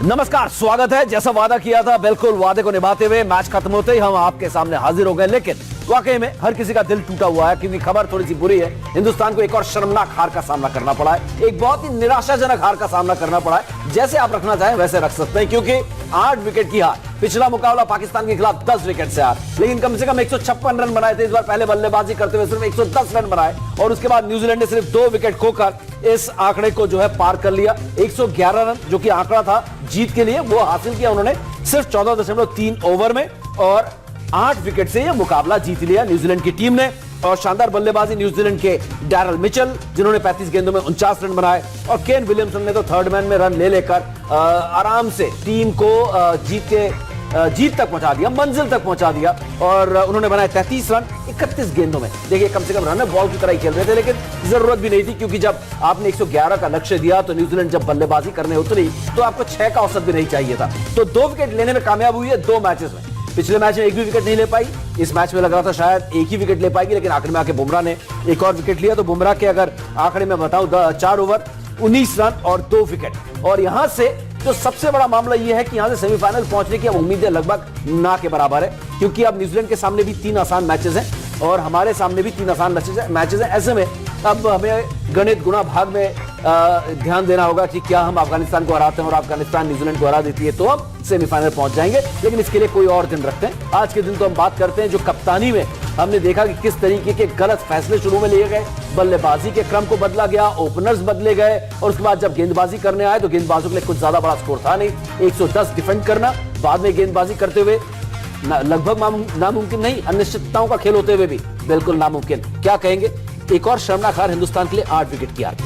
नमस्कार, स्वागत है। जैसा वादा किया था, बिल्कुल वादे को निभाते हुए मैच खत्म होते ही हम आपके सामने हाजिर हो गए। लेकिन वाकई में हर किसी का दिल टूटा हुआ है, क्योंकि खबर थोड़ी सी बुरी है। हिंदुस्तान को एक और शर्मनाक हार का सामना करना पड़ा है, एक बहुत ही निराशाजनक हार का सामना करना पड़ा है। जैसे आप रखना चाहें वैसे रख सकते हैं, क्योंकि 8 विकेट की हार। पिछला मुकाबला पाकिस्तान के खिलाफ 10 विकेट से हार, लेकिन कम से कम 156 रन बनाए थे। इस बार पहले बल्लेबाजी करते हुए सिर्फ 110 रन बनाए, और उसके बाद न्यूजीलैंड ने सिर्फ 2 विकेट खोकर इस आंकड़े को जो है पार कर लिया। 111 रन जो कि आंकड़ा था जीत के लिए, वो हासिल किया उन्होंने सिर्फ 14.3 ओवर में, और 8 विकेट से यह मुकाबला जीत लिया न्यूजीलैंड की टीम ने। और शानदार बल्लेबाजी न्यूजीलैंड के डैरल मिचेल, जिन्होंने 35 गेंदों में 49 रन बनाए, और केन विलियमसन ने तो थर्ड मैन में रन ले लेकर आराम से टीम को जीत तक पहुंचा दिया, मंजिल तक पहुंचा दिया। और उन्होंने बनाए 33 रन 31 गेंदों में। देखिए, कम से कम रन बॉल की तरह ही खेल रहे थे, लेकिन जरूरत भी नहीं थी, क्योंकि जब आपने 111 का लक्ष्य दिया तो न्यूजीलैंड जब बल्लेबाजी करने उतरी तो आपको 6 का औसत भी नहीं चाहिए था। तो 2 विकेट लेने में कामयाब हुई है 2 मैचेस में। पिछले मैच में एक भी विकेट नहीं ले पाई, इस मैच में लग रहा था शायद एक ही विकेट ले पाएगी, लेकिन आखिर में आके बुमराह ने एक और विकेट लिया। तो बुमराह के अगर आंकड़े में बताऊं, 4 ओवर 19 रन और 2 विकेट। और यहां से जो सबसे बड़ा मामला यह है कि यहां से सेमीफाइनल पहुंचने की अब उम्मीदें लगभग ना के बराबर है, क्योंकि अब न्यूजीलैंड के सामने भी 3 आसान मैचेस हैं और हमारे सामने भी 3 आसान मैचेस हैं। ऐसे में अब हमें गणित गुणा भाग में ध्यान देना होगा कि क्या हम अफगानिस्तान को हराते हैं और अफगानिस्तान न्यूजीलैंड को हरा देती है तो हम सेमीफाइनल पहुंच जाएंगे। लेकिन इसके लिए कोई और दिन रखते हैं। आज के दिन तो हम बात करते हैं जो कप्तानी में हमने देखा कि किस तरीके के गलत फैसले शुरू में लिए गए, बल्लेबाजी के क्रम को बदला गया, ओपनर्स बदले गए, और उसके बाद जब गेंदबाजी करने आए तो गेंदबाजों के लिए कुछ ज्यादा बड़ा स्कोर था नहीं। 110 डिफेंड करना, बाद में गेंदबाजी करते हुए लगभग नामुमकिन नहीं, अनिश्चितताओं का खेल होते हुए भी बिल्कुल नामुमकिन। क्या कहेंगे? एक और शर्मनाक हार हिंदुस्तान के लिए 8 विकेट की हार।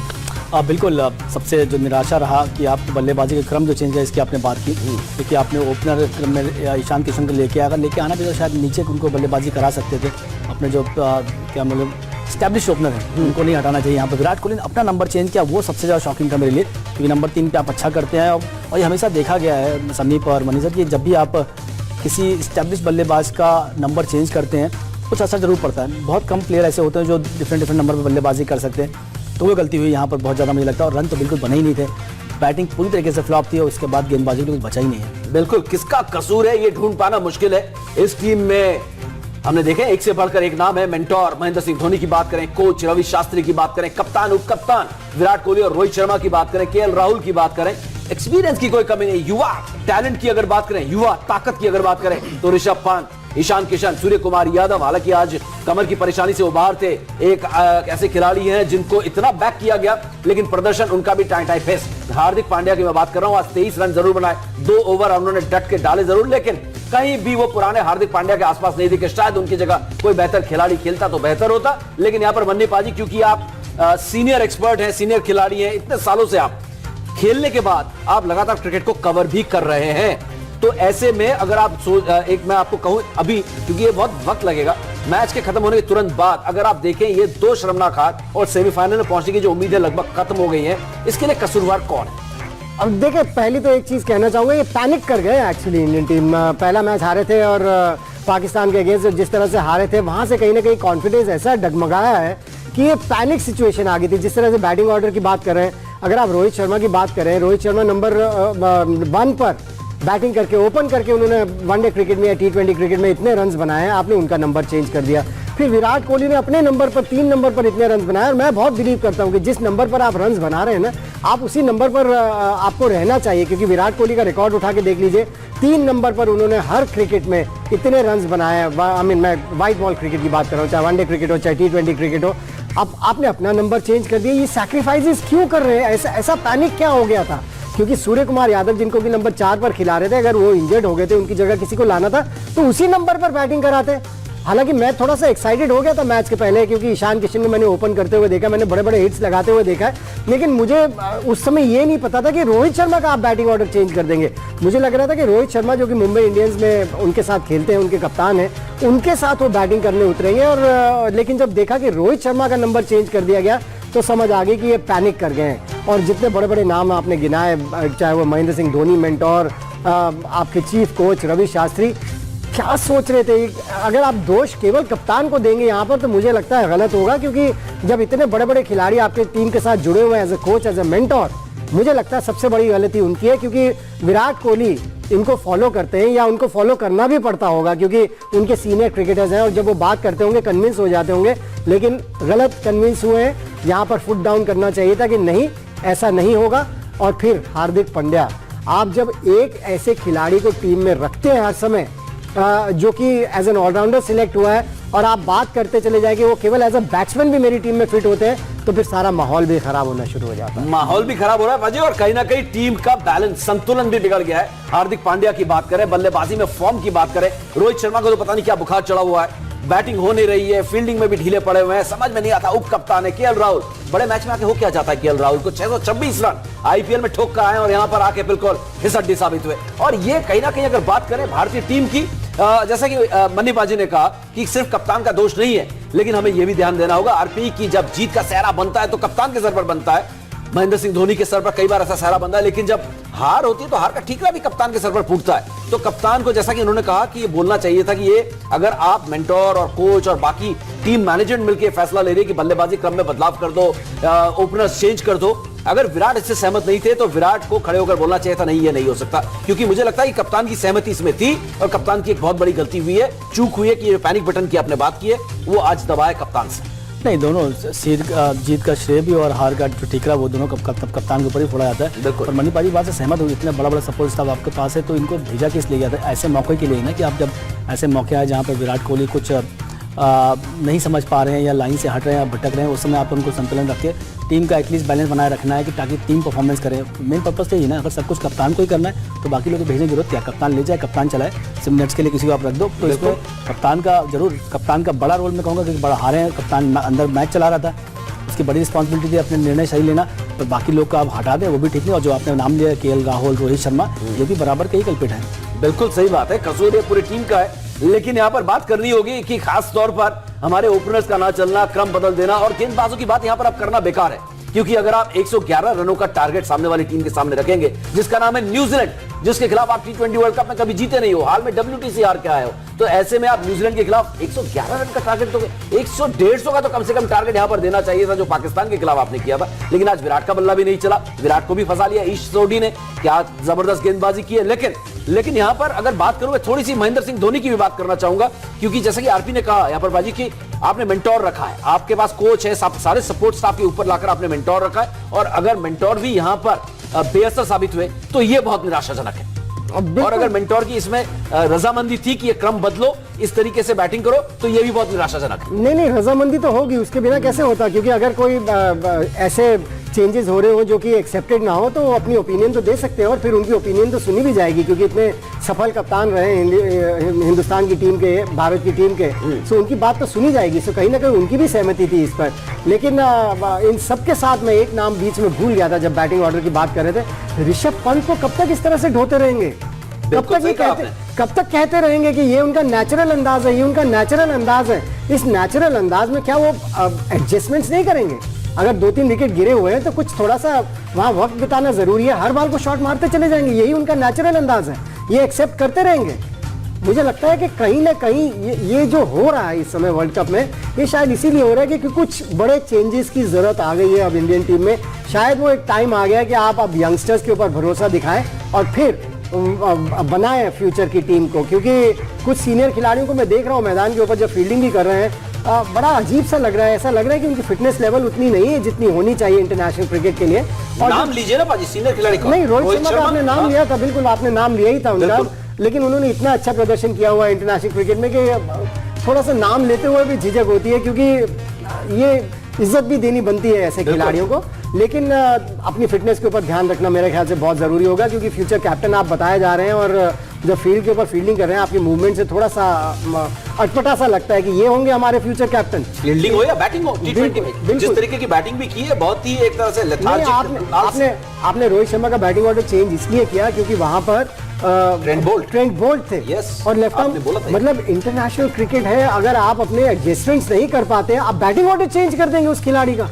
बिल्कुल, सबसे जो निराशा रहा कि आप बल्लेबाजी के क्रम जो चेंज है, इसकी आपने बात की, क्योंकि आपने ओपनर क्रम में ईशान किशन को लेके आना भी तो शायद नीचे उनको बल्लेबाजी करा सकते थे। अपने जो क्या मतलब स्टैब्लिश ओपनर है उनको नहीं हटाना चाहिए। यहाँ पर विराट कोहली ने अपना नंबर चेंज किया, वो सबसे ज़्यादा शॉकिंग था मेरे लिए, क्योंकि नंबर 3 पे आप अच्छा करते हैं। और ये हमेशा देखा गया है समीप और मनीषा कि जब भी आप किसी स्टैब्लिश बल्लेबाज का नंबर चेंज करते हैं कुछ असर जरूर पड़ता है। बहुत कम प्लेयर ऐसे होते हैं जो डिफरेंट नंबर पर बल्लेबाजी कर सकते हैं, तो वो गलती हुई यहाँ पर बहुत ज़्यादा मुझे लगता है। और रन तो बिल्कुल बने ही नहीं थे, बैटिंग पूरी तरीके से फ्लॉप थी, और उसके बाद गेंदबाजी भी कुछ बचा ही नहीं है। बिल्कुल, किसका कसूर है ये ढूंढ पाना मुश्किल है। इस टीम में हमने देखे एक से बढ़कर एक नाम है। मेंटोर महेंद्र सिंह धोनी की बात करें, कोच रवि शास्त्री की बात करें, कप्तान उप कप्तान विराट कोहली और रोहित शर्मा की बात करें, केएल राहुल की बात करें, एक्सपीरियंस की कोई कमी नहीं। युवा टैलेंट की अगर बात करें, युवा ताकत की अगर बात करें तो ऋषभ पंत, ईशान किशन, सूर्य कुमार यादव, हालांकि आज कमर की परेशानी से उबार थे, एक ऐसे खिलाड़ी हैं जिनको इतना बैक किया गया, लेकिन प्रदर्शन उनका भी टाई फेस। हार्दिक पांड्या की मैं बात कर रहा हूं, आज 23 रन जरूर बनाए, 2 ओवर उन्होंने डट के डाले जरूर, लेकिन कहीं भी वो पुराने हार्दिक पांड्या के आसपास नहीं दिखे। शायद उनकी जगह कोई बेहतर खिलाड़ी खेलता तो बेहतर होता, लेकिन यहां पर मन्नी पाजी, क्योंकि आप सीनियर एक्सपर्ट हैं, सीनियर खिलाड़ी हैं, इतने सालों से आप खेलने के बाद आप लगातार क्रिकेट को कवर भी कर रहे हैं, तो ऐसे में अगर आप एक मैं आपको कहूं अभी, क्योंकि ये बहुत वक्त लगेगा, मैच के खत्म होने के तुरंत बाद अगर आप देखें ये 2 शर्मनाक हार और सेमीफाइनल में पहुंचने की जो उम्मीदें लगभग खत्म हो गई हैं, इसके लिए कसूरवार कौन है? अब देखिए, पहली तो एक चीज कहना चाहूंगा, ये पैनिक कर गए एक्चुअली इंडियन टीम। पहला मैच हारे थे और पाकिस्तान के अगेंस्ट जिस तरह से हारे थे, वहां से कहीं ना कहीं कॉन्फिडेंस ऐसा डगमगाया है कि ये पैनिक सिचुएशन आ गई थी। जिस तरह से बैटिंग ऑर्डर की बात कर रहे हैं, अगर आप रोहित शर्मा की बात करें, रोहित शर्मा नंबर 1 पर बैटिंग करके ओपन करके उन्होंने वनडे क्रिकेट में या T20 क्रिकेट में इतने रन्स बनाए हैं, आपने उनका नंबर चेंज कर दिया। फिर विराट कोहली ने अपने नंबर पर 3 नंबर पर इतने रन्स बनाए, और मैं बहुत बिलीव करता हूं कि जिस नंबर पर आप रन्स बना रहे हैं ना, आप उसी नंबर पर आपको रहना चाहिए, क्योंकि विराट कोहली का रिकॉर्ड उठा के देख लीजिए, 3 नंबर पर उन्होंने हर क्रिकेट में इतने रन्स बनाए हैं। मैं व्हाइट बॉल क्रिकेट की बात कर रहा हूँ, चाहे वनडे क्रिकेट हो चाहे T20 क्रिकेट हो। अब आपने अपना नंबर चेंज कर दिया, ये सैक्रिफाइसेस क्यों कर रहे हैं? ऐसा पैनिक क्या हो गया था? क्योंकि सूर्य कुमार यादव जिनको कि नंबर 4 पर खिला रहे थे, अगर वो इंजर्ड हो गए थे, उनकी जगह किसी को लाना था तो उसी नंबर पर बैटिंग कराते। हालांकि मैं थोड़ा सा एक्साइटेड हो गया था मैच के पहले, क्योंकि ईशान किशन को मैंने ओपन करते हुए देखा, मैंने बड़े बड़े हिट्स लगाते हुए देखा है, लेकिन मुझे उस समय ये नहीं पता था कि रोहित शर्मा का आप बैटिंग ऑर्डर चेंज कर देंगे। मुझे लग रहा था कि रोहित शर्मा जो कि मुंबई इंडियंस में उनके साथ खेलते हैं, उनके कप्तान हैं, उनके साथ वो बैटिंग करने उतरेंगे। और लेकिन जब देखा कि रोहित शर्मा का नंबर चेंज कर दिया गया तो समझ आ गई कि ये पैनिक कर गए हैं। और जितने बड़े बड़े नाम आपने गिनाए, चाहे वो महेंद्र सिंह धोनी, मेंटोर, आपके चीफ कोच रवि शास्त्री, क्या सोच रहे थे? अगर आप दोष केवल कप्तान को देंगे यहाँ पर तो मुझे लगता है गलत होगा, क्योंकि जब इतने बड़े बड़े खिलाड़ी आपके टीम के साथ जुड़े हुए हैं as a coach, as a mentor, मुझे लगता है सबसे बड़ी गलती उनकी है, क्योंकि विराट कोहली इनको फॉलो करते हैं या उनको फॉलो करना भी पड़ता होगा क्योंकि उनके सीनियर क्रिकेटर्स हैं, और जब वो बात करते होंगे कन्विंस हो जाते होंगे, लेकिन गलत कन्विंस हुए हैं। यहाँ पर फुट डाउन करना चाहिए था कि नहीं, ऐसा नहीं होगा। और फिर हार्दिक पांड्या, आप जब एक ऐसे खिलाड़ी को टीम में रखते हैं हर समय, जो कि एज एन ऑलराउंडर सिलेक्ट हुआ है, और आप बात करते चले जाए कि वो केवल एज अ बैट्समैन भी मेरी टीम में फिट होते हैं, तो फिर सारा माहौल भी खराब होना शुरू हो जाता है। माहौल भी खराब हो रहा है भाजी, और कहीं ना कहीं टीम का बैलेंस, संतुलन भी बिगड़ गया है। हार्दिक पांड्या की बात करें, बल्लेबाजी में फॉर्म की बात करें, रोहित शर्मा को तो पता नहीं क्या बुखार चढ़ा हुआ है, बैटिंग हो नहीं रही है, फील्डिंग में भी ढीले पड़े हुए हैं, समझ में नहीं आता। उप कप्तान है केएल राहुल, बड़े मैच में आके हो क्या जाता है केएल राहुल को, 626 रन आईपीएल में ठोक कर आए और यहां पर आके बिल्कुल हिसड्डी साबित हुए। और ये कहीं ना कहीं अगर बात करें भारतीय टीम की, जैसा कि मन्नी बाजी ने कहा कि सिर्फ कप्तान का दोष नहीं है, लेकिन हमें यह भी ध्यान देना होगा आरपी की जब जीत का सेहरा बनता है तो कप्तान के सर पर बनता है। महेंद्र सिंह धोनी के सर पर कई बार ऐसा सेहरा बनता है, लेकिन जब हार होती है तो हार का ठीकरा भी कप्तान के सर पर फूटता है। तो कप्तान को, जैसा कि उन्होंने कहा कि ये बोलना चाहिए था कि ये अगर आप मेंटोर और कोच और बाकी टीम मैनेजमेंट मिलकर फैसला ले रही है कि बल्लेबाजी क्रम में बदलाव कर दो, ओपनर्स चेंज कर दो, अगर विराट इससे सहमत नहीं थे तो विराट को खड़े होकर बोलना चाहिए था नहीं, ये नहीं हो सकता। क्योंकि मुझे लगता है कि कप्तान की सहमति इसमें थी और कप्तान की एक बहुत बड़ी गलती हुई है, चूक हुई है कि ये पैनिक बटन की आपने बात की है, वो आज दबाए कप्तान से। नहीं, दोनों जीत का श्रेय भी और हार का जो ठीकरा वो दोनों कप्तान के ऊपर ही फोड़ा जाता है। और मनी पाजी बात से सहमत हुई, इतना बड़ा बड़ा सपोर्ट स्टाफ आपके पास है तो इनको भेजा किस लिए गया था? ऐसे मौके के लिए ना, कि आप जब ऐसे मौके आए जहाँ पर विराट कोहली कुछ नहीं समझ पा रहे हैं या लाइन से हट रहे हैं या भटक रहे हैं, उस समय आप उनको संतुलन रख के टीम का एटलीस्ट बैलेंस बनाए रखना है कि ताकि टीम परफॉर्मेंस करे। मेन पर्पस तो यही ना, अगर सब कुछ कप्तान को ही करना है तो बाकी लोगों को भेजने की जरूरत क्या? कप्तान ले जाए, कप्तान चलाए, सिर्फ नेट्स के लिए किसी को आप रख दो। तो इसमें कप्तान का जरूर, कप्तान का बड़ा रोल मैं कहूँगा, क्योंकि बड़ा हारे हैं, कप्तान अंदर मैच चला रहा था, उसकी बड़ी रिस्पॉन्सिबिलिटी थी अपने निर्णय सही लेना, पर बाकी लोग का आप हटा दें वो भी ठीक नहीं। और जो आपने नाम लिया केएल राहुल, रोहित शर्मा, ये भी बराबर के ही कल्पित हैं। बिल्कुल सही बात है, कसूर ये पूरी टीम का है, लेकिन यहाँ पर बात करनी होगी कि खास तौर पर हमारे ओपनर्स का ना चलना, क्रम बदल देना, और गेंदबाजों की बात यहाँ पर अब करना बेकार है। क्योंकि अगर आप 111 रनों का टारगेट सामने वाली टीम के सामने रखेंगे, जिसका नाम है न्यूजीलैंड, जिसके खिलाफ आप T20 वर्ल्ड कप में कभी जीते नहीं हो, हाल में WTC हार के आए हो, तो ऐसे में आप न्यूजीलैंड के खिलाफ 111 रन का टारगेट दोगे? 100-150 का तो कम से कम टारगेट यहां पर देना चाहिए था, जो पाकिस्तान के खिलाफ आपने किया था। लेकिन आज विराट का बल्ला भी नहीं चला, विराट को भी फंसा लिया ईश सोडी ने, क्या जबरदस्त गेंदबाजी की है। लेकिन यहां पर अगर बात करूं, थोड़ी सी महेंद्र सिंह धोनी की भी बात करना चाहूंगा, क्योंकि जैसा कि आरपी ने कहा यहां पर बाजी की, आपने मेंटोर रखा है, आपके पास कोच है, सारे सपोर्ट स्टाफ के ऊपर लाकर आपने मेंटोर रखा है, और अगर मेंटोर भी यहां पर बेअसर साबित हुए तो यह बहुत निराशाजनक है। और अगर मेंटोर की इसमें रजामंदी थी कि ये क्रम बदलो, इस तरीके से बैटिंग करो, तो ये भी बहुत निराशाजनक है। नहीं, रजामंदी तो होगी, उसके बिना कैसे होता? क्योंकि अगर कोई ऐसे चेंजेस हो रहे हो जो कि एक्सेप्टेड ना हो, तो वो अपनी ओपिनियन तो दे सकते हैं, और फिर उनकी ओपिनियन तो सुनी भी जाएगी, क्योंकि इतने सफल कप्तान रहे हिंदुस्तान की टीम के, भारत की टीम के, सो उनकी बात तो सुनी जाएगी। सो कहीं ना कहीं उनकी भी सहमति थी इस पर। लेकिन इन सबके साथ में एक नाम बीच में भूल गया था जब बैटिंग ऑर्डर की बात कर रहे थे, ऋषभ पंत को कब तक इस तरह से ढोते रहेंगे? कब तक कहते रहेंगे कि ये उनका नेचुरल अंदाज है, ये उनका नेचुरल अंदाज है? इस नेचुरल अंदाज में क्या वो एडजस्टमेंट्स नहीं करेंगे? अगर 2-3 विकेट गिरे हुए हैं तो कुछ थोड़ा सा वहां वक्त बिताना जरूरी है, हर बार को शॉट मारते चले जाएंगे, यही उनका नेचुरल अंदाज है, ये एक्सेप्ट करते रहेंगे। मुझे लगता है कि कहीं ना कहीं ये जो हो रहा है इस समय वर्ल्ड कप में, ये शायद इसीलिए हो रहा है कि कुछ बड़े चेंजेस की जरूरत आ गई है अब इंडियन टीम में। शायद वो एक टाइम आ गया कि आप अब यंगस्टर्स के ऊपर भरोसा दिखाएं और फिर बनाएं फ्यूचर की टीम को, क्योंकि कुछ सीनियर खिलाड़ियों को मैं देख रहा हूँ मैदान के ऊपर जब फील्डिंग भी कर रहे हैं, बड़ा अजीब सा लग रहा है। ऐसा लग रहा है कि उनकी फिटनेस लेवल उतनी नहीं है जितनी होनी चाहिए इंटरनेशनल क्रिकेट के लिए। और नाम लीजिए ना पाजी सीनियर खिलाड़ी को। नहीं, रोहित शर्मा का आपने नाम लिया था, बिल्कुल आपने नाम लिया ही था उनका, लेकिन उन्होंने इतना अच्छा प्रदर्शन किया हुआ है इंटरनेशनल क्रिकेट में कि थोड़ा सा नाम लेते हुए भी झिझक होती है, क्योंकि ये इज्जत भी देनी बनती है ऐसे खिलाड़ियों को। लेकिन अपनी फिटनेस के ऊपर ध्यान रखना मेरे ख्याल से बहुत जरूरी होगा, क्योंकि फ्यूचर कैप्टन आप बताए जा रहे हैं, और जब फील्ड के ऊपर फील्डिंग कर रहे हैं आपकी मूवमेंट से थोड़ा सा अटपटा सा लगता है कि ये होंगे हमारे फ्यूचर कैप्टन। फील्डिंग हो या बैटिंग हो, T20 में जिस तरीके की बैटिंग भी की है, बहुत ही एक तरह से लेथार्जिक। आपने रोहित शर्मा का बैटिंग ऑर्डर चेंज इसलिए किया क्योंकि वहां पर ट्रेंट बोल्ट थे, और लेफ्ट आर्म, मतलब इंटरनेशनल क्रिकेट है, अगर आप अपने एडजस्टमेंट्स नहीं कर पाते आप बैटिंग ऑर्डर चेंज कर देंगे उस खिलाड़ी का।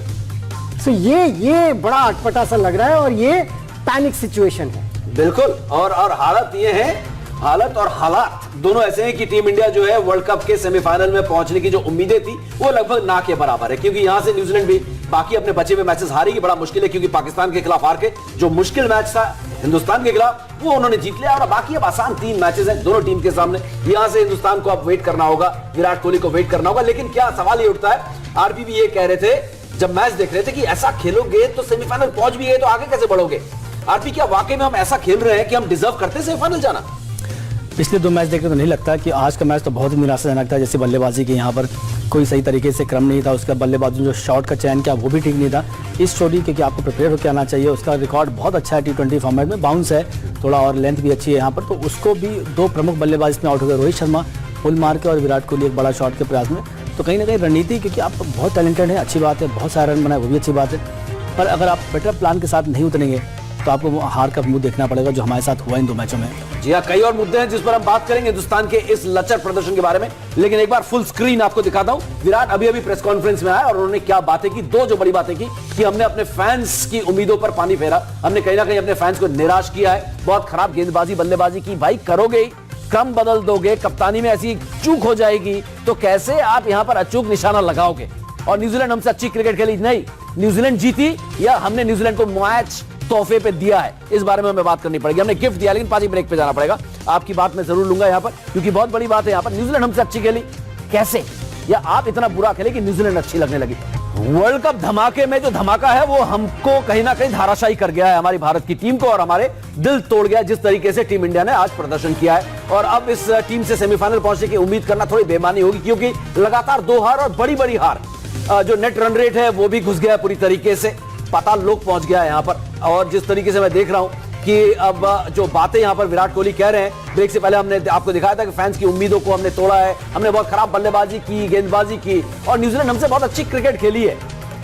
सो ये बड़ा अटपटा सा लग रहा है, और ये पैनिक सिचुएशन है। बिल्कुल, और हालत ये है हालत और हालात दोनों ऐसे हैं कि टीम इंडिया जो है वर्ल्ड कप के सेमीफाइनल में पहुंचने की जो उम्मीदें थी वो लगभग ना के बराबर है, क्योंकि यहां से न्यूजीलैंड भी बाकी अपने बचे हुए मैचेस हारेगी। बड़ा मुश्किल है, क्योंकि पाकिस्तान के खिलाफ हार के जो मुश्किल मैच था हिंदुस्तान के खिलाफ वो उन्होंने जीत लिया, और बाकी अब आसान 3 मैचेस हैं दोनों टीम के सामने। यहां से हिंदुस्तान को अब वेट करना होगा, विराट कोहली को वेट करना होगा। लेकिन क्या सवाल ये उठता है, आरबी भी ये कह रहे थे जब मैच देख रहे थे कि ऐसा खेलोगे तो सेमीफाइनल पहुंच भी गए तो आगे कैसे बढ़ोगे। आरपी, क्या वाकई में हम ऐसा खेल रहे हैं कि हम डिजर्व करते हैं सेमीफाइनल जाना? पिछले 2 मैच देखे तो नहीं लगता कि आज का मैच तो बहुत ही निराशाजनक था। जैसे बल्लेबाजी के यहाँ पर कोई सही तरीके से क्रम नहीं था, उसका बल्लेबाजी जो शॉट का चयन किया वो भी ठीक नहीं था। इस चोटी क्योंकि आपको प्रिपेयर होकर आना चाहिए, उसका रिकॉर्ड बहुत अच्छा है T20 फॉर्मेट में, बाउंस है थोड़ा और लेंथ भी अच्छी है यहाँ पर, तो उसको भी 2 प्रमुख बल्लेबाज में आउट हो गए, रोहित शर्मा फुल मार के और विराट कोहली एक बड़ा शॉट के प्रयास में। तो कहीं ना कहीं रणनीति, क्योंकि आप बहुत टैलेंटेड हैं, अच्छी बात है, बहुत सारे रन बनाए वो भी अच्छी बात है, पर अगर आप बेटर प्लान के साथ नहीं उतरेंगे तो आपको हार का मुंह देखना पड़ेगा, जो हमारे साथ हुआ इन 2 मैचों में। जी हाँ, कई और मुद्दे हैं जिस पर हम बात करेंगे हिंदुस्तान के इस लचर प्रदर्शन के बारे में, लेकिन एक बार फुल स्क्रीन आपको दिखाता हूं। विराट अभी प्रेस कॉन्फ्रेंस में आया और उन्होंने क्या बातें की, 2 जो बड़ी बातें की कि हमने अपने फैंस की उम्मीदों पर पानी फेरा, हमने कहीं ना कहीं अपने फैंस को निराश किया है, बहुत खराब गेंदबाजी बल्लेबाजी की। भाई करोगे ही, क्रम बदल दोगे, कप्तानी में ऐसी चूक हो जाएगी तो कैसे आप यहां पर अचूक निशाना लगाओगे। और न्यूजीलैंड हमसे अच्छी क्रिकेट खेली नहीं, न्यूजीलैंड जीती या हमने न्यूजीलैंड को मैच तोहफे पे दिया है, इस बारे में हमें बात करनी पड़ेगी। हमने गिफ्ट दिया, लेकिन पाजी ब्रेक पे जाना पड़ेगा। आपकी बात मैं जरूर लूंगा यहाँ पर, क्योंकि बहुत बड़ी बात है यहाँ पर। न्यूजीलैंड हमसे अच्छी खेली कैसे, या आप इतना बुरा खेले कि न्यूजीलैंड अच्छी लगने लगी। वर्ल्ड कप धमाके में जो धमाका है वो हमको कहीं ना कहीं धाराशायी कर गया है, हमारी भारत की टीम को, और हमारे दिल तोड़ गया जिस तरीके से टीम इंडिया ने आज प्रदर्शन किया है। और अब इस टीम से सेमीफाइनल पहुंचने की उम्मीद करना थोड़ी बेमानी होगी, क्योंकि लगातार 2 हार और बड़ी बड़ी हार, जो नेट रन रेट है वो भी घुस गया पूरी तरीके से, पाताल लोक पहुंच गया है यहाँ पर। और जिस तरीके से मैं देख रहा हूं कि अब जो बातें यहाँ पर विराट कोहली कह रहे हैं, ब्रेक से पहले हमने आपको दिखाया था कि फैंस की उम्मीदों को हमने तोड़ा है, हमने बहुत खराब बल्लेबाजी की, गेंदबाजी की, और न्यूजीलैंड हमसे बहुत अच्छी क्रिकेट खेली है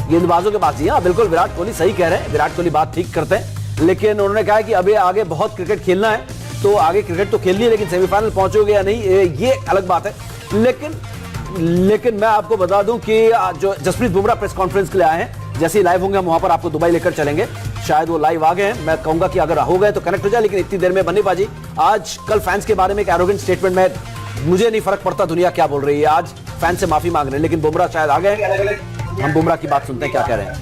गेंदबाजों के पास। जी हाँ, बिल्कुल विराट कोहली सही कह रहे हैं, विराट कोहली बात ठीक करते हैं, लेकिन उन्होंने कहा कि अभी आगे बहुत क्रिकेट खेलना है, तो आगे क्रिकेट तो खेलनी है, लेकिन सेमीफाइनल पहुंचोगे या नहीं ये अलग बात है। लेकिन मैं आपको बता दूं कि जो जसप्रीत बुमराह प्रेस कॉन्फ्रेंस के लिए आए हैं, जैसे ही लाइव होंगे हम वहां पर आपको दुबई लेकर चलेंगे। शायद वो लाइव आ गए हैं, मैं कहूंगा कि अगर हो गए तो कनेक्ट हो जाए, लेकिन इतनी देर में बन्नी बाजी आज कल फैंस के बारे में एक एरोगेंट स्टेटमेंट में, मुझे नहीं फर्क पड़ता दुनिया क्या बोल रही है, आज फैंस से माफी मांग रहे हैं, लेकिन बुमराह शायद आ गए। हम बुमराह की बात सुनते हैं क्या कह रहे हैं।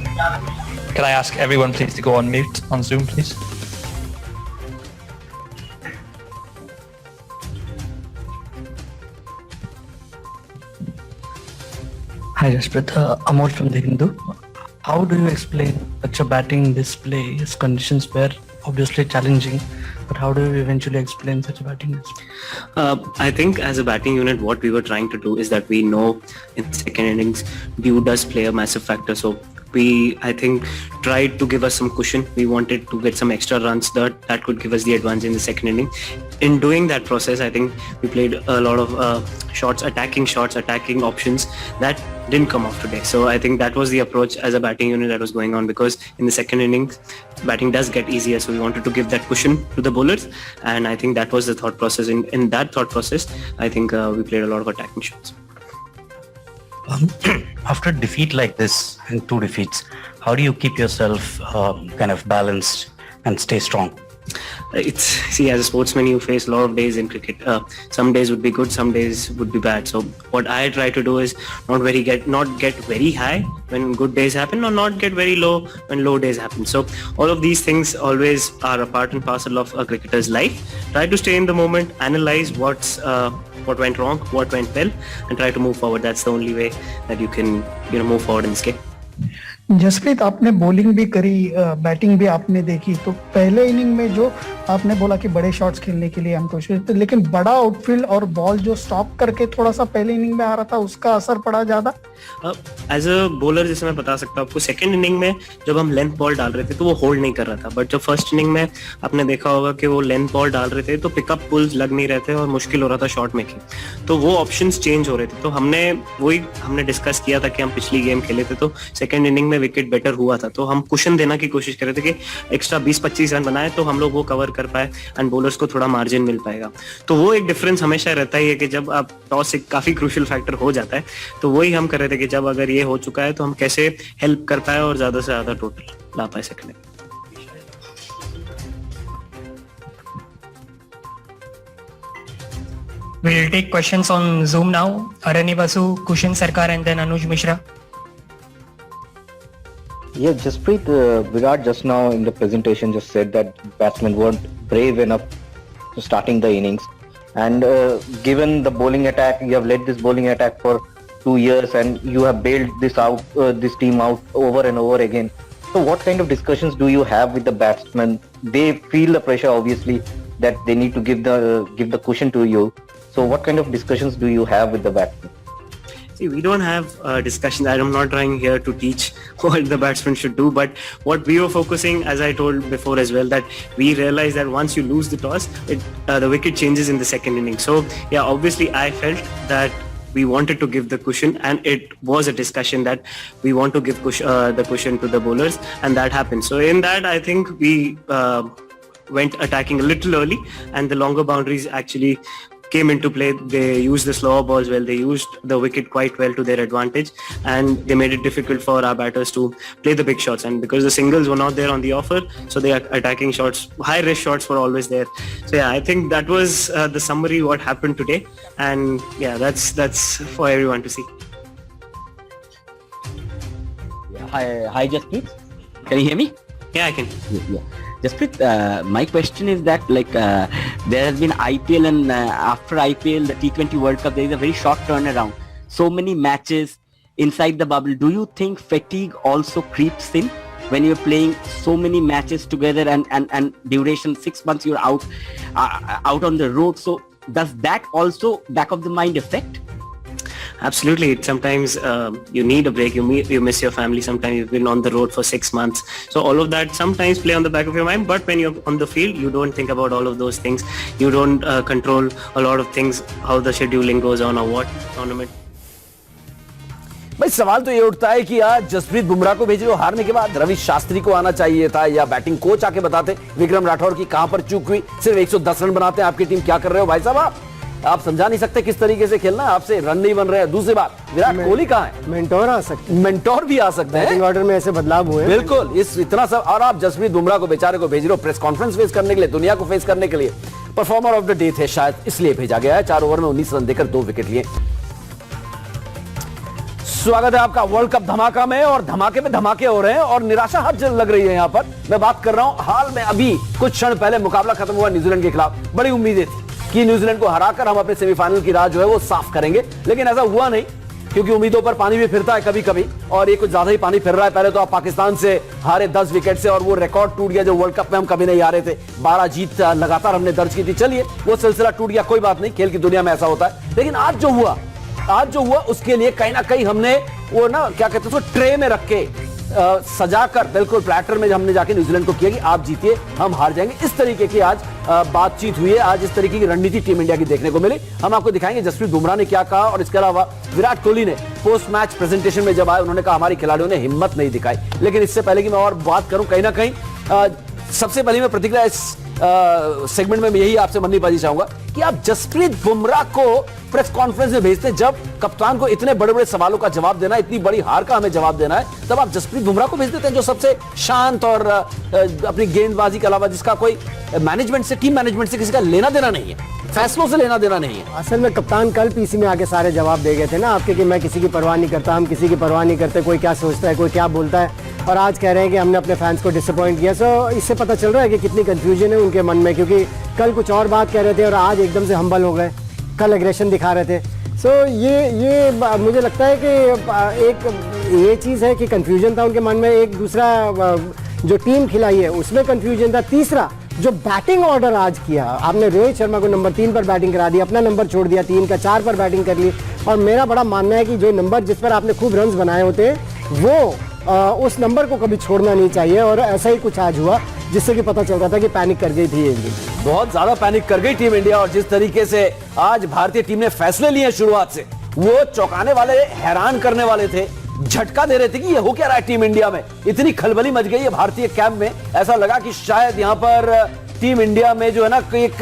Can I ask everyone please to go on mute on Zoom, please? Hi, Jasprit. Amol from The Hindu. How do you explain such a batting display? His conditions were obviously challenging, but how do you eventually explain such a batting display? I think as a batting unit, what we were trying to do is that we know in the second innings, Dew does play a massive factor. So we, I think, tried to give us some cushion. We wanted to get some extra runs that could give us the advantage in the second inning. In doing that process, I think we played a lot of shots, attacking options that didn't come off today. So I think that was the approach as a batting unit that was going on, because in the second innings, batting does get easier. So we wanted to give that cushion to the bowlers. And I think that was the thought process. In that thought process, I think we played a lot of attacking shots. After a defeat like this, and 2 defeats, how do you keep yourself kind of balanced and stay strong? See, as a sportsman, you face a lot of days in cricket. Some days would be good, some days would be bad. So what I try to do is not get very high when good days happen, or not get very low when low days happen. So all of these things always are a part and parcel of a cricketer's life. Try to stay in the moment, analyze what went wrong, what went well, and try to move forward. That's the only way that you can move forward in this game. Jasprit, आपने bowling भी करी, batting भी आपने देखी, तो पहले inning में जो आपने बोला कि बड़े शॉट्स खेलने के लिए हम कोशिश, लेकिन बड़ा आउटफील्ड और बॉल जो स्टॉप करके थोड़ा सा पहले इनिंग में आ रहा था, उसका असर पड़ा ज्यादा? एज अ बॉलर जैसे मैं बता सकता हूँ आपको, सेकंड इनिंग में जब हम लेंथ बॉल डाल रहे थे तो वो होल्ड नहीं कर रहा था, बट जब फर्स्ट इनिंग में आपने देखा होगा कि वो लेंथ बॉल डाल रहे थे तो पिकअप पुल्स लग नहीं रहे थे और मुश्किल हो रहा था शॉट मेकिंग, तो वो ऑप्शंस चेंज हो रहे थे। तो हमने डिस्कस किया था कि हम पिछली गेम खेले थे तो सेकंड इनिंग में विकेट बेटर हुआ था, तो हम कुशन देना की कोशिश कर रहे थे कि एक्स्ट्रा 20-25 रन बनाए तो हम लोग वो कवर कर पाए एंड बॉलर्स को थोड़ा मार्जिन मिल पाएगा। तो वो एक डिफरेंस हमेशा रहता ही है कि जब आप टॉस एक काफी क्रूशियल फैक्टर हो जाता है, तो वही हम कर रहे थे कि जब अगर ये हो चुका है तो हम कैसे हेल्प कर पाए और ज्यादा से ज्यादा टोटल ला पाए सेकंड में। We'll take questions on Zoom now. Arani Basu, Kushin Sarkar, and then Anuj Mishra. Yeah, Jasprit, Virat just now in the presentation just said that batsmen weren't brave enough to starting the innings. And given the bowling attack, you have led this bowling attack for 2 years and you have bailed this team out over and over again. So what kind of discussions do you have with the batsmen? They feel the pressure obviously that they need to give the cushion to you. So what kind of discussions do you have with the batsmen? See, we don't have discussions. I'm not trying here to teach what the batsman should do, but what we were focusing, as I told before as well, that we realized that once you lose the toss, the wicket changes in the second inning. So yeah, obviously I felt that we wanted to give the cushion, and it was a discussion that we want to give the cushion to the bowlers, and that happened. So in that, I think we went attacking a little early, and the longer boundaries actually came into play. They used the slower balls well, they used the wicket quite well to their advantage, and they made it difficult for our batters to play the big shots. And because the singles were not there on the offer, so the attacking shots, high risk shots were always there. So yeah, I think that was the summary what happened today, and yeah, that's for everyone to see. Hi Jasprit, can you hear me? Yeah, I can. Yeah. Jasprit, my question is that there has been IPL, and after IPL, the T20 World Cup, there is a very short turnaround. So many matches inside the bubble. Do you think fatigue also creeps in when you're playing so many matches together and duration 6 months you're out on the road? So does that also back of the mind affect? Absolutely. Sometimes you need a break. You miss your family. Sometimes you've been on the road for 6 months. So all of that sometimes play on the back of your mind. But when you're on the field, you don't think about all of those things. You don't control a lot of things, how the scheduling goes on or what tournament. भाई सवाल तो ये उठता है कि आज जसप्रीत बुमराह को भेजे, वो हारने के बाद रवि शास्त्री को आना चाहिए था, या बैटिंग कोच आके बताते विक्रम राठौर की कहां पर चूक हुई। सिर्फ 110 रन बनाते हैं आपकी टीम, क्या कर रहे हो भाई साहब आप समझा नहीं सकते किस तरीके से खेलना है, आपसे रन नहीं बन रहे हैं। दूसरी बात, विराट कोहली कहां है? मेंटोर आ सकते हैं, मेंटोर भी आ सकते हैं। बैटिंग ऑर्डर में ऐसे बदलाव हुए बिल्कुल, इस इतना सब, और आप जसप्रीत बुमराह को बेचारे को भेज रहे हो प्रेस कॉन्फ्रेंस फेस करने के लिए, दुनिया को फेस करने के लिए। परफॉर्मर ऑफ द डे थे शायद, इसलिए भेजा गया है। 4 ओवर में 19 रन देकर 2 विकेट लिए। स्वागत है आपका वर्ल्ड कप धमाका में, और धमाके में धमाके हो रहे हैं और निराशा हर जगह लग रही है। यहां पर मैं बात कर रहा हूं, हाल में अभी कुछ क्षण पहले मुकाबला खत्म हुआ न्यूजीलैंड के खिलाफ। बड़ी उम्मीदें थी कि न्यूजीलैंड को हराकर हम अपने सेमीफाइनल की राह जो है वो साफ करेंगे, लेकिन ऐसा हुआ नहीं, क्योंकि उम्मीदों पर पानी भी फिरता है कभी कभी, और ये कुछ ज्यादा ही पानी फिर रहा है। पहले तो आप पाकिस्तान से हारे 10 विकेट से, और वो रिकॉर्ड टूट गया जो वर्ल्ड कप में हम कभी नहीं हारे थे। 12 जीत लगातार हमने दर्ज की थी। चलिए, वो सिलसिला टूट गया, कोई बात नहीं, खेल की दुनिया में ऐसा होता है। लेकिन आज जो हुआ उसके लिए कहीं ना कहीं हमने वो ना क्या कहते हैं, ट्रे में रख के सजाकर, बिल्कुल प्लेटर में हमने जाके न्यूजीलैंड को किया कि आप जीतिए, हम हार जाएंगे। इस तरीके की आज बातचीत हुई है, आज इस तरीके की रणनीति टीम इंडिया की देखने को मिली। हम आपको दिखाएंगे जसप्रीत बुमराह ने क्या कहा, और इसके अलावा विराट कोहली ने पोस्ट मैच प्रेजेंटेशन में जब आए, उन्होंने कहा हमारी खिलाड़ियों ने हिम्मत नहीं दिखाई। लेकिन इससे पहले कि मैं और बात करूं, कहीं ना कहीं सबसे पहले मैं प्रतिक्रिया इस सेगमेंट में यही आपसे मननी बाजी चाहूंगा कि आप जसप्रीत बुमराह को प्रेस कॉन्फ्रेंस में भेजते, जब कप्तान को इतने बड़े बड़े सवालों का जवाब देना है, इतनी बड़ी हार का हमें जवाब देना है, तब आप जसप्रीत बुमराह को भेज देते हैं, जो सबसे शांत और अपनी गेंदबाजी के अलावा जिसका कोई मैनेजमेंट से, टीम मैनेजमेंट से किसी का लेना देना नहीं है, फैसलों से लेना देना नहीं है। असल में कप्तान कल पीसी में आके सारे जवाब दे गए थे ना आपके, कि मैं किसी की परवाह नहीं करता, हम किसी की परवाह नहीं करते, कोई क्या सोचता है, कोई क्या बोलता है, और आज कह रहे हैं कि हमने अपने फैंस को डिसअपॉइंट किया। सो इससे पता चल रहा है कि कितनी कंफ्यूजन है उनके मन में, क्योंकि कल कुछ और बात कह रहे थे और आज एकदम से हम्बल हो गए, कल एग्रेशन दिखा रहे थे। सो ये मुझे लगता है कि एक ये चीज़ है कि कंफ्यूजन था उनके मन में, एक दूसरा जो टीम खिलाई है उसमें कंफ्यूजन था, तीसरा जो बैटिंग ऑर्डर आज किया आपने, रोहित शर्मा को नंबर 3 पर बैटिंग करा दी, अपना नंबर छोड़ दिया 3 का 4 पर बैटिंग कर ली, और मेरा बड़ा मानना है कि जो नंबर जिस पर आपने खूब रन्स बनाए होते वो उस नंबर को कभी छोड़ना नहीं चाहिए, और ऐसा ही कुछ आज हुआ जिससे कि पता चल रहा था कि पैनिक कर गई थी इंडिया, बहुत ज्यादा पैनिक कर गई टीम इंडिया। और जिस तरीके से आज भारतीय टीम ने फैसले लिए शुरुआत से, वो चौंकाने वाले, हैरान करने वाले थे, झटका दे रहे थे कि ये हो क्या रहा है टीम इंडिया में। इतनी खलबली मच गई है भारतीय कैंप में, ऐसा लगा कि शायद यहाँ पर टीम इंडिया में जो है ना एक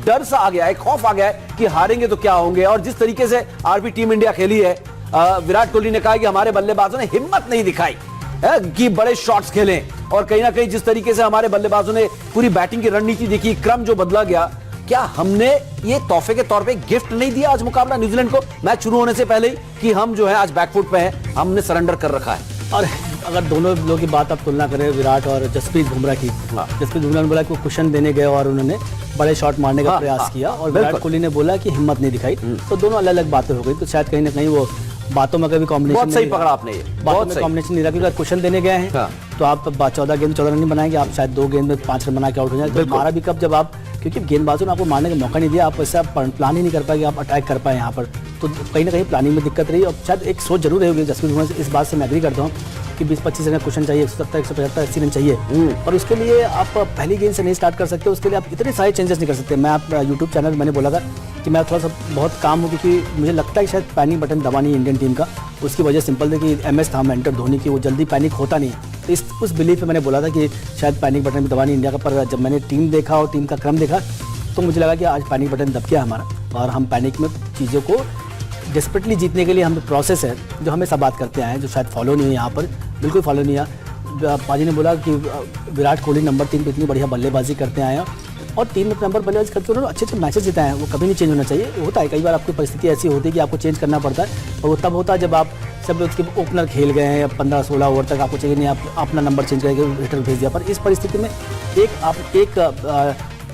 डर सा आ गया है, खौफ आ गया है कि हारेंगे तो क्या होंगे। और जिस तरीके से आरपी टीम इंडिया खेली है, विराट कोहली ने कहा कि हमारे बल्लेबाजों ने हिम्मत नहीं दिखाई कि बड़े शॉट्स खेलें, और कहीं ना कहीं जिस तरीके से हमारे बल्लेबाजों ने पूरी बैटिंग की रणनीति देखी, क्रम जो बदला गया, क्या हमने ये तोहफे के तौर पे गिफ्ट नहीं दिया आज मुकाबला न्यूजीलैंड को मैच शुरू होने से पहले ही कि हम जो है आज बैकफुट पे हैं, हमने सरेंडर कर रखा है? और अगर दोनों लोगों की बात आप तुलना करें विराट और जसप्रीत बुमराह की, जसप्रीत बुमराह ने बोला कि वो कुशन देने गए और उन्होंने बड़े शॉट मारने का प्रयास किया और विराट कोहली ने बोला कि हिम्मत नहीं दिखाई। तो दोनों अलग अलग बातें हो गई, तो शायद कहीं ना कहीं वो बातों में कभी कॉम्बिनेशन बहुत सही पकड़ा आपने, ये बातों में कॉम्बिनेशन नहीं रहा, क्योंकि कुशन देने गए हैं तो आप 14 गेंद 14 रन नहीं बनाएंगे, आप शायद 2 गेंद में 5 रन बना के आउट हो जाए। तो मारा भी कब, जब आप, क्योंकि गेंदबाजों ने आपको मारने का मौका नहीं दिया, आप वैसे प्लान ही नहीं कर पाए कि आप अटैक कर पाए यहाँ पर, तो कहीं ना कहीं प्लानिंग में दिक्कत रही। और शायद एक सोच जरूर रही होगी जसप्रीत बुमराह से, इस बात से मैं एग्री करता हूँ कि 20-25 रन क्वेश्चन चाहिए, 170 175 80 रन चाहिए, और उसके लिए आप पहली गेंद से नहीं स्टार्ट कर सकते, उसके लिए आप इतने सारे चेंजेस नहीं कर सकते। मैं आप यूट्यूब चैनल मैंने बोला था कि मैं थोड़ा सा बहुत काम हूँ, क्योंकि मुझे लगता है कि शायद पैनिक बटन दबानी है इंडियन टीम का, उसकी वजह सिंपल थी कि MS था मेंटर धोनी की, वो जल्दी पैनिक होता नहीं है। तो उस बिलीफ में मैंने बोला था कि शायद पैनिक बटन भी दबानी इंडिया का, पर जब मैंने टीम देखा और टीम का क्रम देखा तो मुझे लगा कि आज पैनिक बटन दब गया हमारा, और हम पैनिक में चीज़ों को डेस्परेटली जीतने के लिए हम प्रोसेस है जो हमेशा बात करते आए हैं, जो शायद फॉलो नहीं है यहाँ पर, बिल्कुल फॉलो नहीं है। पाजी ने बोला कि विराट कोहली नंबर 3 पे इतनी बढ़िया बल्लेबाजी करते आए हैं और 3 नंबर बल्लेबाजी करते उन्होंने अच्छे मैचेस जिताए हैं, वो कभी नहीं चेंज होना चाहिए। होता है कई बार आपकी परिस्थिति ऐसी होती है कि आपको चेंज करना पड़ता है, और वो तब होता है जब आप सब उसके ओपनर खेल गए हैं 15-16 ओवर तक, आपको चाहिए नहीं आप अपना नंबर चेंज करके हिटर भेज दिया। पर इस परिस्थिति में एक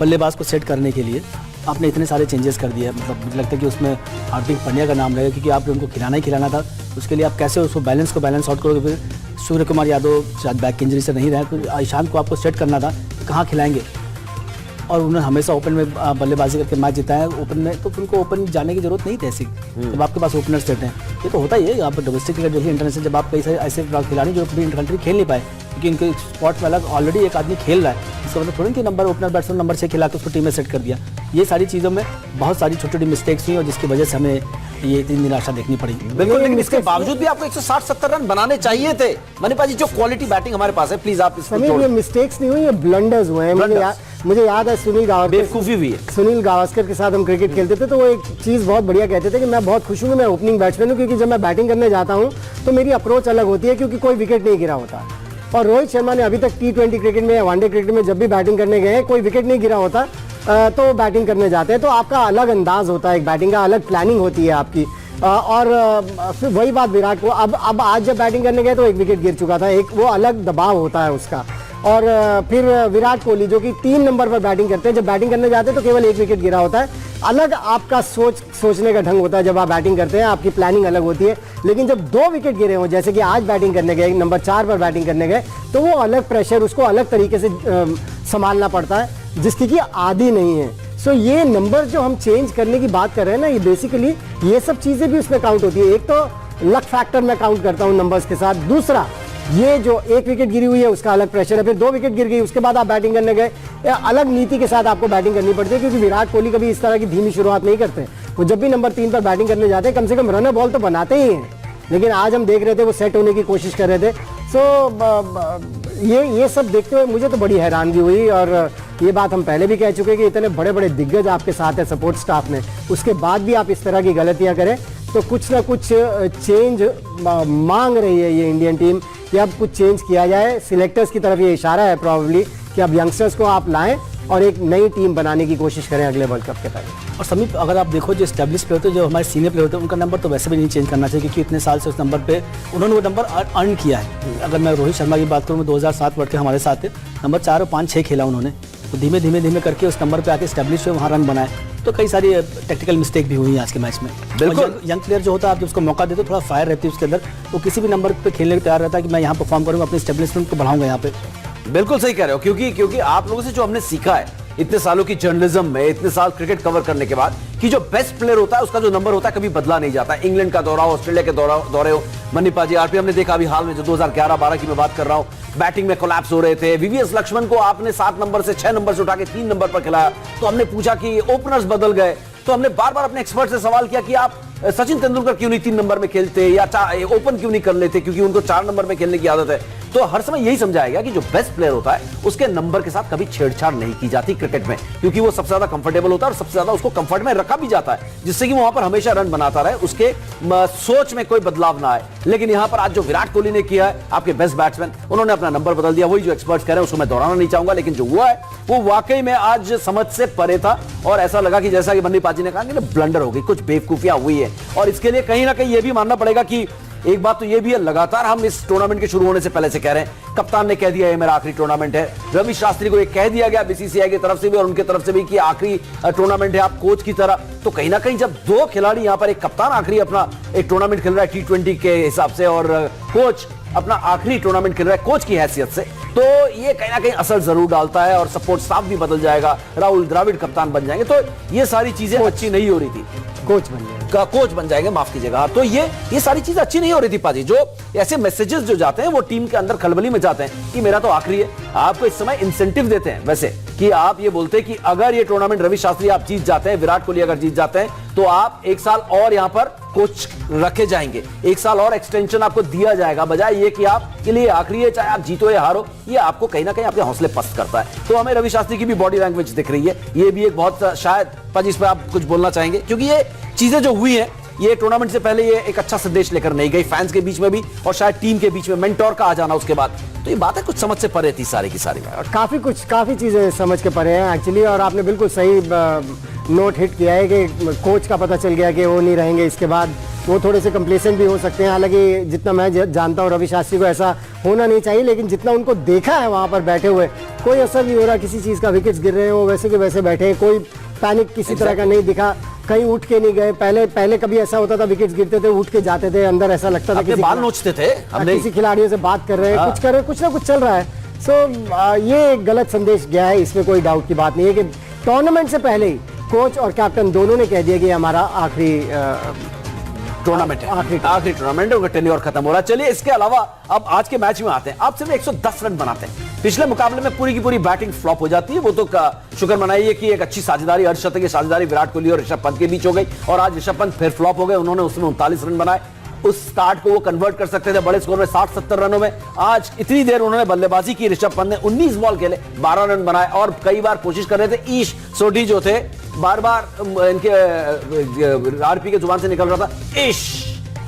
बल्लेबाज को सेट करने के लिए आपने इतने सारे चेंजेस कर दिए, मतलब मुझे लगता है कि उसमें हार्दिक पांड्या का नाम रहेगा, क्योंकि आपने उनको खिलाना ही खिलाना था। उसके लिए आप कैसे उसको बैलेंस आउट करोगे? फिर सूर्य कुमार यादव शायद बैक इंजरी से नहीं रहे, तो ईशान को आपको सेट करना था, कहाँ खिलाएंगे? और उन्होंने हमेशा ओपन में बल्लेबाजी करके मैच जिताया ओपन में, तो उनको ओपन जाने की जरूरत नहीं थी ऐसी, जब आपके पास ओपनर सेट हैं। ये तो होता ही है, आप डोमेस्टिक क्रिकेट देखिए, इंटरनेशनल, जब आप कई सारे ऐसे खिलाड़ी जो कभी इंटर कंट्री खेल नहीं पाए, क्योंकि इनके स्पॉट में अलग ऑलरेडी एक आदमी खेल रहा है, इसका मतलब थोड़ी कि नंबर ओपनर बैट्समैन नंबर 6 खिला के उसको टीम में सेट कर दिया। ये सारी चीज़ों में बहुत सारी छोटी छोटी मिस्टेक्स हुई और जिसकी वजह से हमें ये इतनी निराशा देखनी पड़ी। बिल्कुल, लेकिन इसके बावजूद भी आपको 160-70 रन बनाने चाहिए थे मनीपा जी, जो क्वालिटी बैटिंग हमारे पास है। प्लीज आप इसमें ये मिस्टेक्स नहीं हुई, ये ब्लंडर्स हुए हैं। मुझे याद है सुनील गावस्कर के साथ हम क्रिकेट खेलते थे, तो वो एक चीज़ बहुत बढ़िया कहते थे कि मैं बहुत खुश हूँ, मैं ओपनिंग बैट्समैन हूँ, क्योंकि जब मैं बैटिंग करने जाता हूँ तो मेरी अप्रोच अलग होती है, क्योंकि कोई विकेट नहीं गिरा होता। और रोहित शर्मा ने अभी तक T20 क्रिकेट में या वनडे क्रिकेट में जब भी बैटिंग करने गए हैं, कोई विकेट नहीं गिरा होता, तो बैटिंग करने जाते हैं, तो आपका अलग अंदाज होता है, एक बैटिंग का अलग प्लानिंग होती है आपकी। और फिर वही बात विराट को, अब आज जब बैटिंग करने गए तो एक विकेट गिर चुका था, एक वो अलग दबाव होता है उसका। और फिर विराट कोहली जो कि 3 नंबर पर बैटिंग करते हैं, जब बैटिंग करने जाते हैं तो केवल 1 विकेट गिरा होता है। अलग आपका सोचने का ढंग होता है, जब आप बैटिंग करते हैं आपकी प्लानिंग अलग होती है। लेकिन जब 2 विकेट गिरे हों, जैसे कि आज बैटिंग करने गए, नंबर 4 पर बैटिंग करने गए, तो वो अलग प्रेशर, उसको अलग तरीके से संभालना पड़ता है, जिसकी कि आदी नहीं है। सो ये नंबर जो हम चेंज करने की बात कर रहे हैं ना, ये बेसिकली ये सब चीज़ें भी उसमें काउंट होती है। एक तो लक फैक्टर मैं काउंट करता हूँ नंबर्स के साथ, दूसरा ये जो 1 विकेट गिरी हुई है उसका अलग प्रेशर है, फिर 2 विकेट गिर गई, उसके बाद आप बैटिंग करने गए, अलग नीति के साथ आपको बैटिंग करनी पड़ती है, क्योंकि विराट कोहली कभी इस तरह की धीमी शुरुआत नहीं करते। वो जब भी नंबर 3 पर बैटिंग करने जाते हैं, कम से कम रनर बॉल तो बनाते ही हैं, लेकिन आज हम देख रहे थे वो सेट होने की कोशिश कर रहे थे। सो ये सब देखते हुए मुझे तो बड़ी हैरानगी हुई, और ये बात हम पहले भी कह चुके कि इतने बड़े बड़े दिग्गज आपके साथ है सपोर्ट स्टाफ में, उसके बाद भी आप इस तरह की गलतियां करें, तो कुछ ना कुछ चेंज मांग रही है ये इंडियन टीम कि अब कुछ चेंज किया जाए। सिलेक्टर्स की तरफ ये इशारा है प्रॉब्ली कि अब यंगस्टर्स को आप लाएं और एक नई टीम बनाने की कोशिश करें अगले वर्ल्ड कप के पहले। और समीप, अगर आप देखो जो एस्टैब्लिश प्लेयर होते हैं, जो हमारे सीनियर प्लेयर होते हैं, उनका नंबर तो वैसे भी नहीं चेंज करना चाहिए, क्योंकि इतने साल से उस नंबर पे उन्होंने वो नंबर अर्न किया है। अगर मैं रोहित शर्मा की बात करूँ, 2007 वर्ल्ड के हमारे साथ थे, नंबर 4 और 5 6 खेला उन्होंने, तो धीमे धीमे करके उस नंबर पे आके एस्टैब्लिश हुए, वहाँ रन बनाए। तो कई सारी टेक्निकल मिस्टेक भी हुई है आज के मैच में। बिल्कुल, यंग प्लेयर जो होता है, आप जब उसको मौका देते हो, थोड़ा फायर रहती है उसके अंदर, वो किसी भी नंबर पे खेलने को तैयार रहता है कि मैं यहाँ परफॉर्म करूँगा, अपने एस्टैब्लिशमेंट को बढ़ाऊंगा यहाँ पे। बिल्कुल सही कह रहे हो, क्योंकि आप लोगों से जो हमने सीखा है इतने सालों की जर्नलिज्म में, इतने साल क्रिकेट कवर करने के बाद, कि जो बेस्ट प्लेयर होता है उसका जो नंबर होता है कभी बदला नहीं जाता। इंग्लैंड का दौरा हो, ऑस्ट्रेलिया के दौरे हो, मनीपा जी आरपी हमने देखा अभी हाल में जो 2011-12 की मैं बात कर रहा हूं, बैटिंग में कोलैप्स हो रहे थे। वीवीएस लक्ष्मण को आपने 7 नंबर से 6 नंबर से उठा के 3 नंबर पर खिलाया, तो हमने पूछा कि ओपनर्स बदल गए, तो हमने बार बार अपने एक्सपर्ट से सवाल किया कि आप सचिन तेंदुलकर क्यों नहीं 3 नंबर में खेलते या ओपन क्यों नहीं कर लेते, क्योंकि उनको 4 नंबर में खेलने की आदत है। तो हर समय यही समझाया गया कि जो बेस्ट प्लेयर होता है उसके नंबर के साथ कभी छेड़छाड़ नहीं की जाती क्रिकेट में, क्योंकि वो सबसे ज्यादा कंफर्टेबल होता है और सबसे ज्यादा उसको कंफर्ट में रखा भी जाता है, जिससे कि वो वहां पर हमेशा रन बनाता रहे, उसके सोच में कोई बदलाव ना आए। लेकिन यहां पर आज जो विराट कोहली ने किया है, आपके बेस्ट बैट्समैन, उन्होंने अपना नंबर बदल दिया। वही जो एक्सपर्ट्स कह रहे हैं उसको मैं दोहराना नहीं चाहूंगा, लेकिन जो हुआ है वो वाकई में आज समझ से परे था और ऐसा लगा कि जैसा कि बन्नी पाजी ने कहा कि ब्लंडर हो गई, कुछ बेवकूफियां हुई है। और इसके लिए कहीं ना कहीं यह भी मानना पड़ेगा कि एक बात तो ये भी है, लगातार हम इस टूर्नामेंट के शुरू होने से पहले से कह रहे हैं, कप्तान ने कह दिया ये मेरा आखिरी टूर्नामेंट है। रवि शास्त्री को ये कह दिया गया बीसीसीआई की तरफ से भी और उनकी तरफ से भी कि आखिरी टूर्नामेंट है आप कोच की तरह। तो कहीं ना कहीं जब 2 खिलाड़ी यहां पर, एक कप्तान आखिरी अपना एक टूर्नामेंट खेल रहा है T20 के हिसाब से और कोच अपना आखिरी टूर्नामेंट खेल रहा है कोच की हैसियत से, तो ये कहीं ना कहीं असर जरूर डालता है और सपोर्ट स्टाफ भी बदल जाएगा, राहुल द्रविड़ कप्तान बन जाएंगे, तो ये सारी चीजें अच्छी नहीं हो रही थी। कोच बन जाएंगे, कोच बन जाएंगे, माफ कीजिएगा। तो ये सारी चीजें अच्छी नहीं हो रही थी पाजी। जो ऐसे मैसेजेस जो जाते हैं वो टीम के अंदर खलबली में जाते हैं कि मेरा तो आखिरी है। आपको इस समय इंसेंटिव देते हैं वैसे कि आप ये बोलते हैं कि अगर ये टूर्नामेंट रवि शास्त्री आप जीत जाते हैं, विराट कोहली अगर जीत जाते हैं, तो आप 1 साल और यहां पर कोच रखे जाएंगे, 1 साल और एक्सटेंशन आपको दिया जाएगा, बजाय ये कि आपके लिए आखिरी है, चाहे आप जीतो या हारो। ये आपको कहीं ना कहीं आपके हौसले पस्त करता है। तो हमें रवि शास्त्री की भी बॉडी लैंग्वेज दिख रही है, ये भी एक बहुत शायद पाजी इस पर आप कुछ बोलना चाहेंगे, क्योंकि ये चीजें जो हुई हैं ये टूर्नामेंट से पहले ये एक अच्छा संदेश लेकर नहीं गई फैंस के बीच में भी और शायद टीम के बीच में, मेंटोर का आ जाना उसके बाद। तो ये बात है कुछ समझ से परे थी सारी की सारी। काफी चीजें समझ के परे हैं एक्चुअली, और आपने बिल्कुल सही नोट हिट किया है कि कोच का पता चल गया कि वो नहीं रहेंगे, इसके बाद वो थोड़े से कंप्लेसेंट भी हो सकते हैं। हालांकि जितना मैं जानता हूँ रवि शास्त्री को ऐसा होना नहीं चाहिए, लेकिन जितना उनको देखा है वहां पर बैठे हुए, कोई असर नहीं हो रहा किसी चीज का, विकेट्स गिर रहे हैं वो वैसे के वैसे बैठे हैं, कोई पैनिक किसी तरह का नहीं दिखा, कहीं उठ के नहीं गए। पहले कभी ऐसा होता था विकेट्स गिरते थे उठ के जाते थे अंदर, ऐसा लगता था बाल नोचते थे, हमने किसी खिलाड़ियों से बात कर रहे हैं, कुछ कर रहे हैं, कुछ ना कुछ चल रहा है। सो ये एक गलत संदेश गया है, इसमें कोई डाउट की बात नहीं है कि टूर्नामेंट से पहले ही कोच और कैप्टन दोनों ने कह दिया कि हमारा आखिरी टूर्नामेंट है, आखिरी टूर्नामेंट, उनका टेन्योर खत्म हो रहा है। चलिए इसके अलावा अब आज के मैच में आते हैं। आप सिर्फ 110 रन बनाते हैं, पिछले मुकाबले में पूरी की पूरी बैटिंग फ्लॉप हो जाती है। वो तो शुक्र मनाइए कि एक अच्छी साझेदारी, अर्धशतकीय साझेदारी विराट कोहली और ऋषभ पंत के बीच हो गई और आज ऋषभ पंत फिर फ्लॉप हो गए। उन्होंने उसमें 39 रन बनाए, उस स्टार्ट को वो कन्वर्ट कर सकते थे बड़े स्कोर में 60-70 रनों में। आज इतनी देर उन्होंने बल्लेबाजी की, ऋषभ पंत ने 19 बॉल खेले, 12 रन बनाए और कई बार कोशिश कर रहे थे। ईश सोढी जो थे, बार बार इनके आरपी के जुबान से निकल रहा था ईश,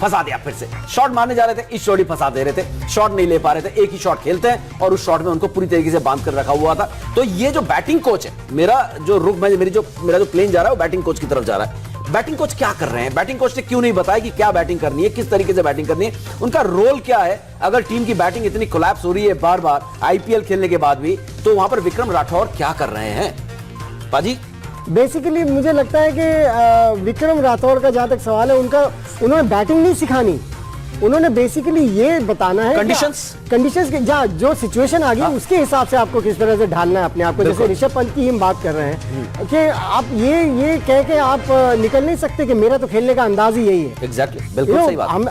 फंसा दिया, फिर से शॉट मारने जा रहे थे, इस शॉट फंसा दे रहे थे, शॉट नहीं ले पा रहे थे। एक ही शॉट खेलते हैं और उस शॉट में उनको पूरी तरीके से बांध कर रखा हुआ था। तो ये जो बैटिंग कोच है, मेरा जो प्लेन जा रहा है वो बैटिंग कोच की तरफ जा रहा है। बैटिंग कोच क्या कर रहे हैं? बैटिंग कोच ने क्यों नहीं बताया कि क्या बैटिंग करनी है, किस तरीके से बैटिंग करनी है, उनका रोल क्या है? अगर टीम की बैटिंग इतनी कोलैप्स हो रही है बार बार आईपीएल खेलने के बाद भी, तो वहां पर विक्रम राठौर क्या कर रहे हैं पाजी? बेसिकली मुझे लगता है कि विक्रम राठौर का जहां तक सवाल है, उन्होंने बैटिंग नहीं सिखानी, उन्होंने बेसिकली ये बताना है कंडीशंस के जो सिचुएशन आ गई उसके हिसाब से आपको किस तरह से ढालना है अपने आप को। जैसे ऋषभ पंत की हम बात कर रहे हैं कि आप ये कह के आप निकल नहीं सकते कि मेरा तो खेलने का अंदाज ही यही है। एग्जैक्टली, बिल्कुल सही बात। हम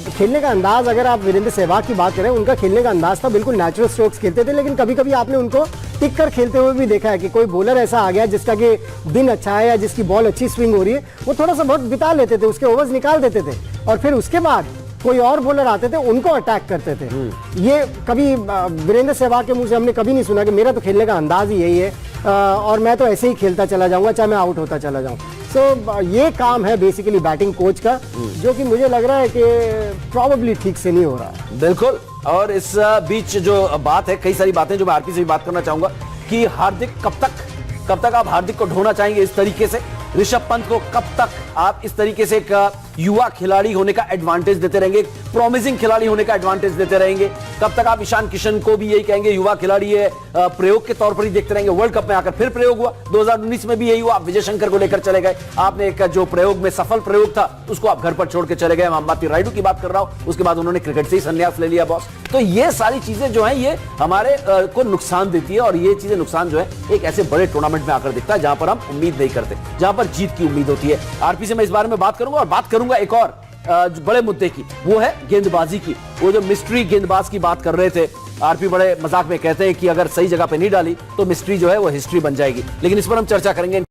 खेलने का अंदाज, अगर आप वीरेंद्र सहवाग की बात करें, उनका खेलने का अंदाज था बिल्कुल नेचुरल स्ट्रोक्स खेलते थे, लेकिन कभी कभी आपने उनको टिक कर खेलते हुए भी देखा है कि कोई बॉलर ऐसा आ गया जिसका कि दिन अच्छा है या जिसकी बॉल अच्छी स्विंग हो रही है, वो थोड़ा सा बहुत बिता लेते थे, उसके ओवर्स निकाल देते थे और फिर उसके बाद कोई और बॉलर आते थे उनको अटैक करते थे। ये कभी वीरेंद्र सहवाग के मुंह से हमने कभी नहीं सुना कि मेरा तो खेलने का अंदाज ही यही है और मैं तो ऐसे ही खेलता चला जाऊंगा चाहे मैं आउट होता चला जाऊं। सो ये काम है बेसिकली बैटिंग कोच का, जो कि मुझे लग रहा है कि प्रॉबेबली ठीक से नहीं हो रहा है। बिल्कुल। और इस बीच जो बात है, कई सारी बातें जो मैं आरपी से भी बात करना चाहूंगा कि हार्दिक कब तक आप हार्दिक को ढोना चाहेंगे इस तरीके से? ऋषभ पंत को कब तक आप इस तरीके से एक युवा खिलाड़ी होने का एडवांटेज देते रहेंगे, प्रॉमिसिंग खिलाड़ी होने का एडवांटेज देते रहेंगे? कब तक आप ईशान किशन को भी यही कहेंगे युवा खिलाड़ी है, प्रयोग के तौर पर ही देखते रहेंगे? वर्ल्ड कप में आकर फिर प्रयोग हुआ, 2019 में भी यही हुआ, आप विजय शंकर को लेकर चले गए, आपने एक जो प्रयोग में सफल प्रयोग था उसको आप घर पर छोड़ के चले गए। अंबाती रायडू की बात कर रहा हूं, उसके बाद उन्होंने क्रिकेट से ही संन्यास ले लिया बॉस। तो ये सारी चीजें जो है ये हमारे को नुकसान देती है और ये चीजें नुकसान जो है एक ऐसे बड़े टूर्नामेंट में आकर दिखता है जहां पर हम उम्मीद नहीं करते, जहां पर जीत की उम्मीद होती है। आरपी से मैं इस बारे में बात करूंगा और बात करूंगा एक और बड़े मुद्दे की, वो है गेंदबाजी की। वो जो मिस्ट्री गेंदबाज की बात कर रहे थे, आरपी बड़े मजाक में कहते हैं कि अगर सही जगह पे नहीं डाली तो मिस्ट्री जो है वो हिस्ट्री बन जाएगी, लेकिन इस पर हम चर्चा करेंगे।